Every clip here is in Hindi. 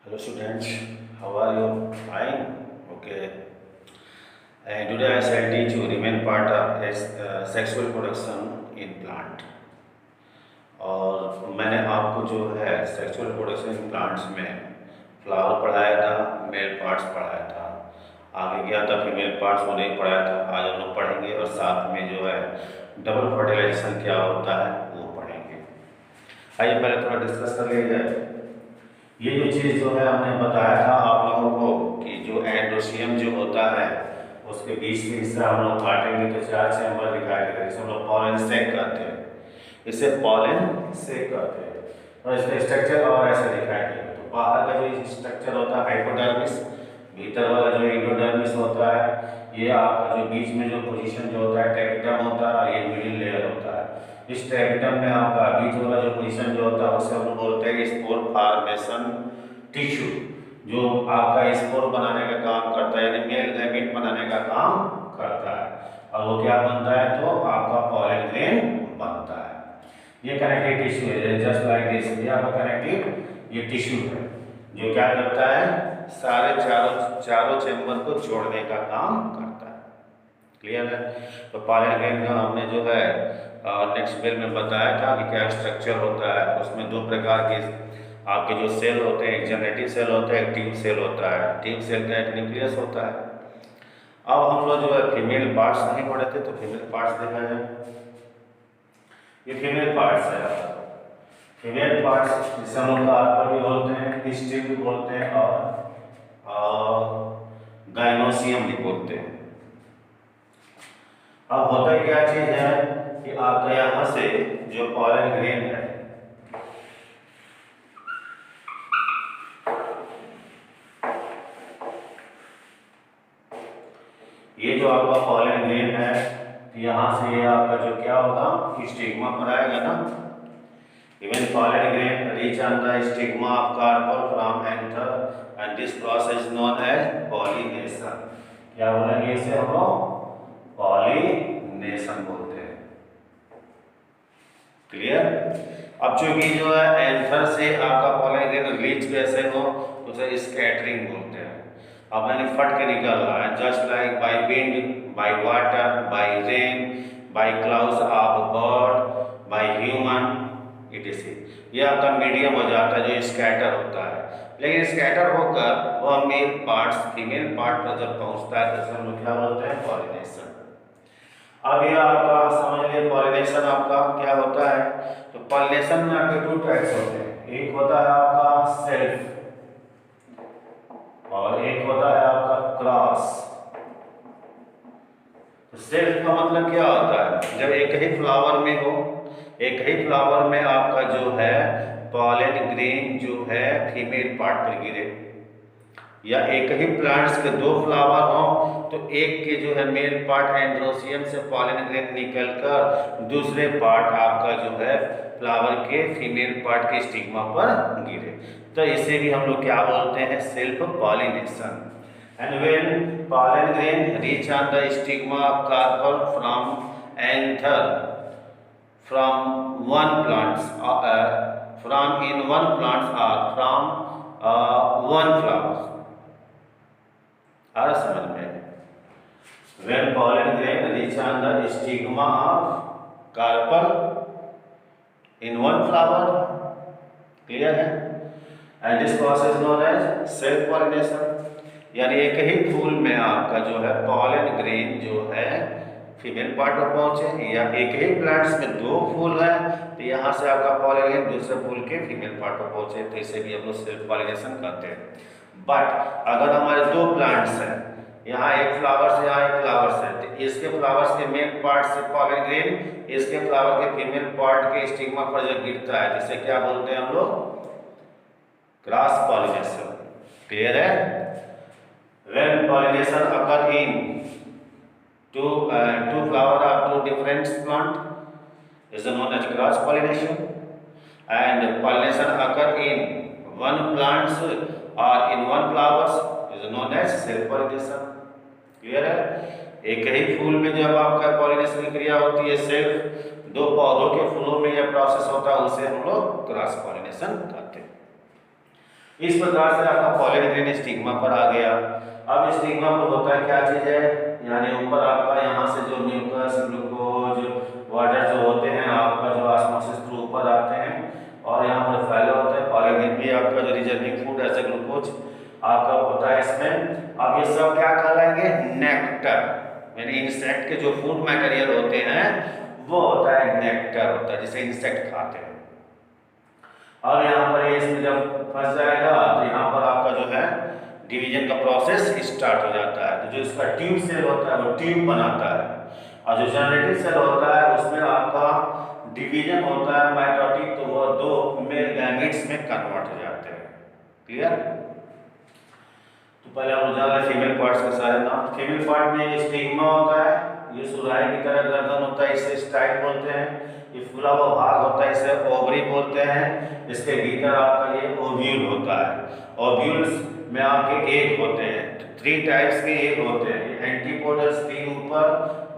Hello students, how are you? Fine? Okay. And today I shall teach you remain part of sexual production in plant. और मैंने आपको जो है सेक्सुअल प्रोडक्शन इन प्लांट्स में फ्लावर पढ़ाया था, मेल पार्ट्स पढ़ाया था, आगे गया था फीमेल पार्ट्स वो नहीं पढ़ाया था। आज हम लोग पढ़ेंगे और साथ में जो है डबल फर्टिलाइजेशन क्या होता है वो पढ़ेंगे। आइए पहले थोड़ा डिस्कस कर लिया जाए। ये जो चीज़ जो है हमने बताया था आप लोगों को कि जो एंडोसियम जो होता है उसके बीच में हिस्सा हम लोग काटेंगे तो 4 चैम्बर दिखाई देगा, जिसे हम लोग पॉलन सेक कहते हैं। इसे पॉलन सेक कहते हैं और इसका स्ट्रक्चर और ऐसे दिखाई देगा। तो बाहर का जो स्ट्रक्चर होता है हाइपोडर्मिस, भीतर वाला जो एंडोडर्मिस होता है, ये आपका जो बीच में जो पोजीशन जो होता है टेक्टम होता है और ये मिडिल लेयर होता है। इस टेक्टम में आपका बीच वाला जो पोजीशन जो होता है उसे हम लोग बोलते हैं स्पोर फॉर्मेशन टिश्यू, जो आपका स्पोर बनाने का काम करता है, यानी मेल गैमेट बनाने का काम करता है। और वो क्या बनता है तो आपका पॉलन ग्रेन बनता है। ये कनेक्टिव टिश्यू है, जस्ट लाइक दिस। ये आपका कनेक्टिव ये टिश्यू है जो क्या करता है सारे चारों चैम्बर को जोड़ने का काम करता है। क्लियर है? तो पॉलन ग्रेन का हमने जो है नेक्स्ट बेल में बताया था कि क्या स्ट्रक्चर होता है। उसमें दो प्रकार के आपके जो सेल होते हैं, एक जनरेटिव सेल होता है, एक ट्यूब सेल होता है। ट्यूब सेल का एक न्यूक्लियस होता है। अब हम लोग जो है फीमेल पार्ट्स नहीं पढ़े थे तो फीमेल पार्ट्स देखा जाए। ये फीमेल पार्ट्स है। फीमेल पार्ट्स जिसे हम लोग कार्पर भी बोलते हैं, स्टिक भी बोलते हैं और गाइनोसियम भी बोलते हैं। अब होता क्या चीज है कि आपका यहाँ से जो पॉलन ग्रेन है ये जो आपका पॉलन ग्रेन है यहाँ से ये आपका जो क्या होगा स्टिग्मा पर आएगा ना। Even pollen grain reach on the stigma of carpel from anther and this process known as pollination. क्या बोलेंगे इसे हम लोग? पॉलिनेशन बोलते हैं। क्लियर? अब चूंकि जो है एंथर से आपका पॉलन ग्रेन रिलीज कैसे हो तो उसे स्कैटरिंग बोलते हैं। अब मैंने फट के निकल रहा है, just like by wind, by water, by rain, by clouds of bird, by human etc. ये आपका मीडियम हो जाता है जो स्कैटर होता है। लेकिन स्कैटर होकर वह मेल पार्ट्स फीमेल पार्ट पर जब पहुंचता है तो हम लोग क्या बोलते हैं? पॉलिनेशन। अब ये आपका समझ लिए पॉलिनेशन आपका क्या होता है। तो पॉलिनेशन में आपके दो टाइप्स होते हैं, एक होता है आपका सेल्फ और एक होता है आपका क्रॉस। तो सेल्फ का मतलब क्या होता है? जब एक ही फ्लावर में हो, एक ही फ्लावर में आपका जो है पॉलन ग्रेन जो है फीमेल पार्ट पर गिरे, या एक ही प्लांट्स के दो फ्लावर हो तो एक के जो है मेल पार्ट एंड्रोसियम से पॉलन ग्रेन निकलकर दूसरे पार्ट आपका जो है फ्लावर के फीमेल पार्ट के स्टिग्मा पर गिरे, तो इसे भी हम लोग क्या बोलते हैं? Self pollination. And when pollen grain reach on the stigma of carpel from anther from one plants from in one plants और फ्रॉम वन फ्लावर। आ समझ में? When pollen grain reach on the stigma of carpel in one flower, clear है? And this process known as self pollination। यानी एक ही फूल में आपका जो है पॉलन ग्रेन जो है फीमेल पार्ट पर पहुंचे, या एक ही प्लांट्स में दो फूल है तो यहाँ से आपका पॉलन ग्रेन दूसरे फूल के फीमेल पार्ट पर पहुंचे, तो इसे भी हम लोग सेल्फ पॉलिनेशन कहते हैं। बट अगर हमारे दो प्लांट्स हैं, यहाँ एक फ्लावर से यहाँ एक फ्लावर से, तो इसके फ्लावर्स के मेल पार्ट से पॉलन ग्रेन इसके फ्लावर के फीमेल पार्ट के स्टिग्मा पर जब गिरता है जिसे क्या बोलते हैं हम लोग? Cross pollination. क्लियर है? When pollination occur in two flower of two different plant is known as cross pollination, and pollination occur in one plants or in one flowers is known as self pollination। Clear है? एक ही फूल में जब आपका पॉलिनेशन की क्रिया होती है सेल्फ, दो पौधों के फूलों में यह प्रोसेस होता है, उसे हम लोग क्रॉस पॉलिनेशन कहते हैं। इस प्रकार से आपका पॉलन ग्रेन स्टिग्मा पर आ गया। अब स्टिग्मा पर होता है क्या चीज है, यानी ऊपर आपका यहाँ से जो म्यूकस, ग्लूकोज, वाटर जो होते हैं आपका जो ऑस्मोसिस थ्रू ऊपर आते हैं और यहाँ पर फैले होते हैं। पॉलन ग्रेन भी आपका जो रिजर्विंग फूड ऐसे ग्लूकोज आपका होता है इसमें। अब ये सब क्या कहलाएंगे, नेक्टर, यानी इंसेक्ट के जो फूड मटेरियल होते हैं वो होता है नेक्टर होता है, जिसे इंसेक्ट खाते हैं। और यहाँ पर ये इसमें जब फंस जाएगा तो यहाँ पर आपका जो है डिवीजन का प्रोसेस स्टार्ट हो जाता है। तो जो इसका ट्यूब सेल होता है वो ट्यूब बनाता है, और जो जनरेटिव सेल होता है उसमें आपका डिवीजन होता है माइटोटिक, तो वो दो मेल गैमेट्स में कन्वर्ट हो जाते हैं। क्लियर? तो पहले हम जान रहे फीमेल पार्ट्स के सारे नाम। फीमेल पार्ट में ये स्टिग्मा होता है, ये सुराही की तरह गर्दन होता है, इसे स्टाइल बोलते हैं। ये फूला हुआ भाग होता है, इसे ओवरी बोलते हैं। इसके भीतर आपका ये ओव्यूल होता है। ओव्यूल्स में आपके एग होते हैं, 3 टाइप्स के एग होते हैं। एंटीपोडस 3 ऊपर,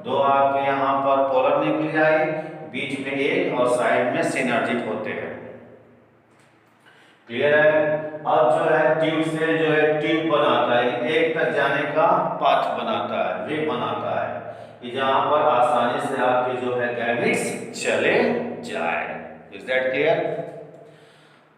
2 आपके यहाँ पर पोलर न्यूक्लियाई, बीच में एग और साइड में सिनर्जिक होते हैं। क्लियर है? अब जो है ट्यूब सेल जो है ट्यूब बनाता है, एक तक जाने का पाथ बनाता है, वे बनाता है कि जहां पर आसानी से आपके जो है गैमेट्स चले जाए। Is that clear?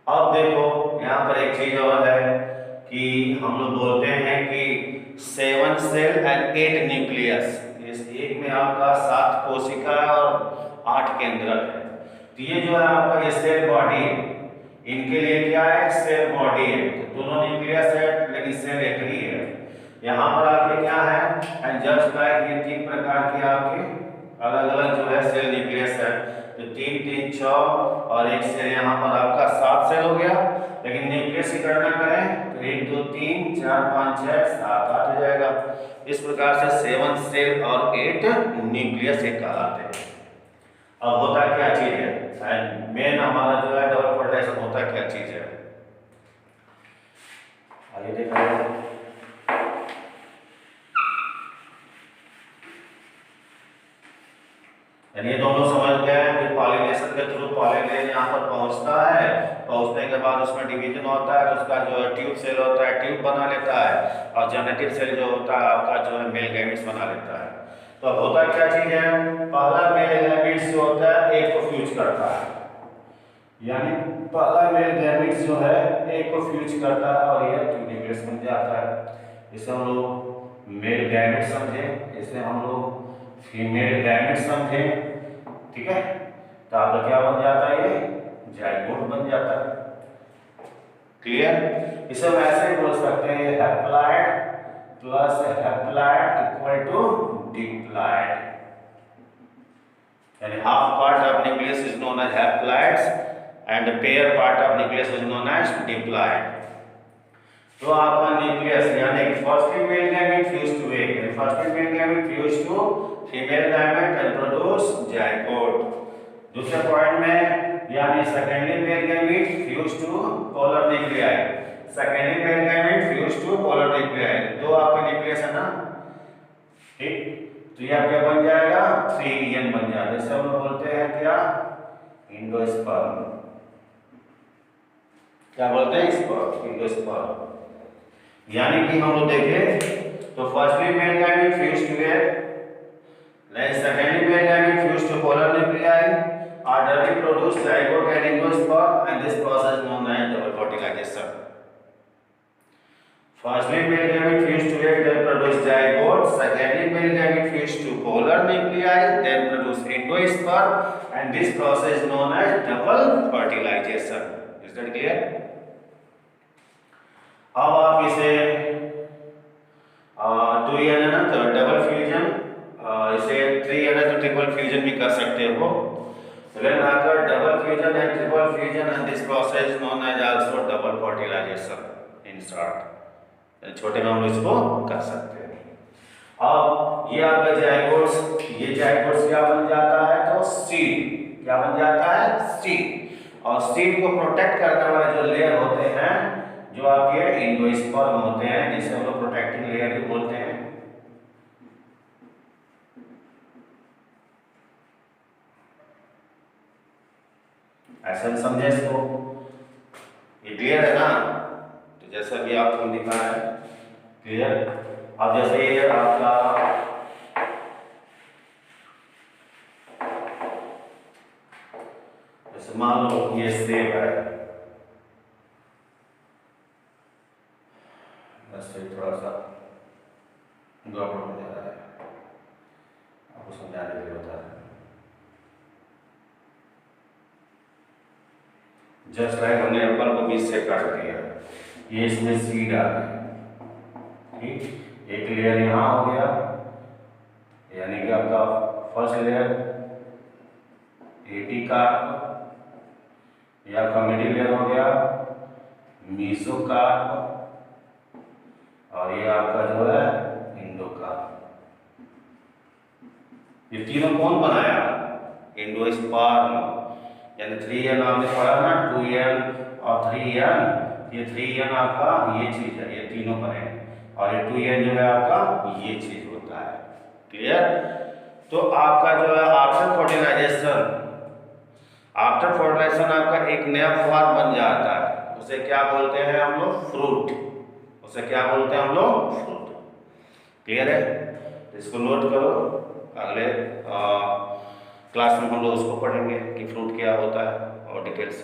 अब देखो यहाँ पर एक चीज और है कि हम लोग बोलते हैं कि 7 सेल एंड 8 न्यूक्लियस। इस एक में आपका 7 कोशिका और 8 केंद्रक है। तो ये जो है आपका ये सेल बॉडी है, इनके लिए क्या है, सेल बॉडी है। तो दोनों न्यूक्लियस है लेकिन सेल एक ही है। यहाँ पर आपके क्या है, एंड जस्ट लाइक ये 3 प्रकार के आपके अलग अलग जो है सेल न्यूक्लियस है। तो 3 3 6 और एक सेल यहाँ पर आपका 7 सेल हो गया। लेकिन न्यूक्लियस की गणना करें तो 1 2 3 4 5 6 7 8 हो जाएगा। इस प्रकार से 7 सेल और 8 न्यूक्लियस एक कहलाते हैं। अब होता क्या चीज है, एंड मेन हमारा जो है डबल फर्टिलाइजेशन होता क्या चीज है, आइए देखा जाए। यानी ये दोनों समझ गए कि पॉलिनेशन के थ्रू पॉलिनेशन यहाँ पर पहुंचता है, पहुंचने के बाद उसमें डिवीजन होता है, तो उसका जो ट्यूब सेल होता है ट्यूब बना लेता है, और जेनेटिक सेल जो होता है आपका जो है मेल गैमेट्स बना लेता है। तो अब होता क्या चीज है, पहला मेल गैमेट्स जो होता है एक को फ्यूज करता है, यानी पहला मेल गैमेट्स जो है एक को फ्यूज करता है और यह न्यूक्लियस बन जाता है। इसे हम लोग मेल गैमेट समझे, इसे हम लोग फीमेल गैमेट समझे। ठीक है? तो आपका क्या बन जाता है, ये जाइगोट बन जाता है। क्लियर? इसे हम ऐसे बोल सकते हैं haploid plus haploid equal to diploid, यानी half part of nucleus is known as haploids and the pair part of nucleus is known as diploid. तो आपका न्यूक्लियस यानी firstly male gamete fuse to egg, यानी firstly male gamete fuse to female gamete and produce zygote. दूसरे पॉइंट में यानी secondly male gamete fuse to polar nuclei, secondly male gamete fuse to polar nuclei. दो आपके न्यूक्लियस है ना, ठीक? तो यह क्या बन जाएगा, 3n बन जाएगा। इसे हम बोलते हैं क्या, एंडोस्पर्म। क्या बोलते हैं इसको, एंडोस्पर्म। यानी कि हम लोग देखें तो firstly male gamete fuse to egg, then secondly male gamete fused to polar nuclei are directly produce zygote and endosperm, and this process is known as double fertilization. Firstly male gamete fused to egg, then produce zygote. Secondly male gamete fused to polar nuclei, then produce endosperm, and this process is known as double fertilization. Is that clear? अब आप इसे 2n है ना तो डबल फ्यूजन, इसे 3n है तो ट्रिपल फ्यूजन भी कर सकते हो। Then after double fusion and triple fusion, and this process is known as also double fertilization in short. छोटे में हम लोग इसको कर सकते हैं। अब ये आपका जाइगोट्स, ये जाइगोट्स क्या बन जाता है, तो सीड क्या बन जाता है, सीड। और सीड को प्रोटेक्ट करने वाले जो लेयर होते हैं जो आपके एंडोस्पर्म होते हैं, जिसे हम लोग प्रोटेक्टिंग लेयर भी बोलते हैं। ऐसा समझे इसको, ये क्लियर है ना? जैसा कि आपको दिखा है, क्लियर। अब जैसे ये आपका जैसे मान लो ये सेब है, वैसे थोड़ा सा गड़बड़ हो जा रहा है, आपको समझाने के लिए बता रहे हैं। जस्ट लाइक हमने एप्पल को बीच से काट दिया, ये इसमें सीड आ गया, ठीक। एक लेयर यहाँ हो गया, यानी कि आपका फर्स्ट लेयर एपिकार्प, ये आपका मिडिल लेयर हो गया मेसोकार्प, और ये आपका जो है इंडोकार्प। ये तीनों कौन बनाया? एंडोस्पर्म, यानी 3n आपने पढ़ा ना, 2n और 3n, ये 3n आपका ये चीज है, ये तीनों बने, और ये 2n जो है आपका ये चीज होता है, क्लियर। तो आपका जो है आफ्टर फर्टिलाइजेशन आपका एक नया फॉर्म बन जाता है, उसे क्या बोलते हैं हम लोग? फ्रूट। उसे क्या बोलते हैं हम लोग? फ्रूट, क्लियर है। तो इसको नोट करो, अगले क्लास में हम लोग उसको पढ़ेंगे कि फ्रूट क्या होता है और डिटेल्स।